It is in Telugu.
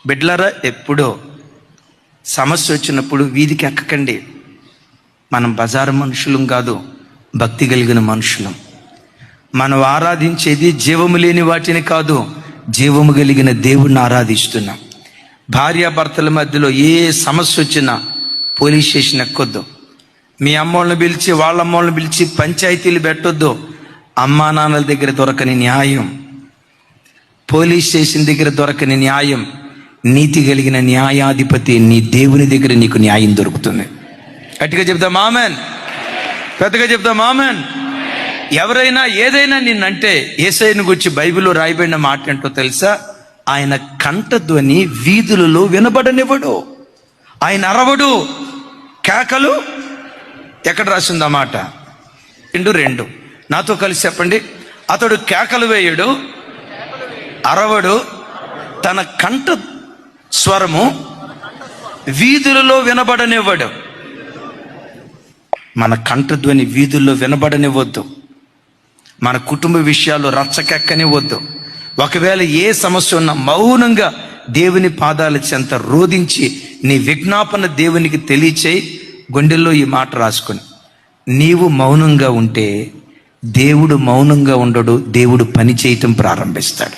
బిడ్డలారా, ఎప్పుడో సమస్య వచ్చినప్పుడు వీధికి ఎక్కకండి. మనం బజారు మనుషులం కాదు, భక్తి కలిగిన మనుషులం. మనం ఆరాధించేది జీవము లేని వాటిని కాదు, జీవము కలిగిన దేవుణ్ణి ఆరాధిస్తున్నాం. భార్యాభర్తల మధ్యలో ఏ సమస్య వచ్చినా పోలీస్ స్టేషన్ ఎక్కొద్దు. మీ అమ్మోళ్ళని పిలిచి వాళ్ళ అమ్మోళ్ళని పిలిచి పంచాయతీలు పెట్టొద్దు. అమ్మా నాన్నల దగ్గర దొరకని న్యాయం, పోలీస్ స్టేషన్ దగ్గర దొరకని న్యాయం, నీతి కలిగిన న్యాయాధిపతి నీ దేవుని దగ్గర నీకు న్యాయం దొరుకుతుంది. గట్టిగా చెప్తాం ఆమెన్, పెద్దగా చెప్తాం ఆమెన్. ఎవరైనా ఏదైనా నిన్నంటే యేసయ్యను గురించి బైబిల్లో రాయబడిన మాట ఏంటో తెలుసా? ఆయన కంఠధ్వని వీధులలో వినబడనివ్వడు, ఆయన అరవడు, కేకలు. ఎక్కడ రాసింది ఆ మాట? 2 నాతో కలిసి చెప్పండి. అతడు కేకలు వేయడు, అరవడు, తన కంఠ స్వరము వీధులలో వినబడనివ్వడు. మన కంఠధ్వని వీధుల్లో వినబడనివ్వద్దు. మన కుటుంబ విషయాలు రచ్చకెక్కనివ్వద్దు. ఒకవేళ ఏ సమస్య ఉన్నా మౌనంగా దేవుని పాదాల చెంత రోధించి నీ విజ్ఞాపన దేవునికి తెలియచేయి. గుండెల్లో ఈ మాట రాసుకొని, నీవు మౌనంగా ఉంటే దేవుడు మౌనంగా ఉండడు, దేవుడు పని చేయటం ప్రారంభిస్తాడు.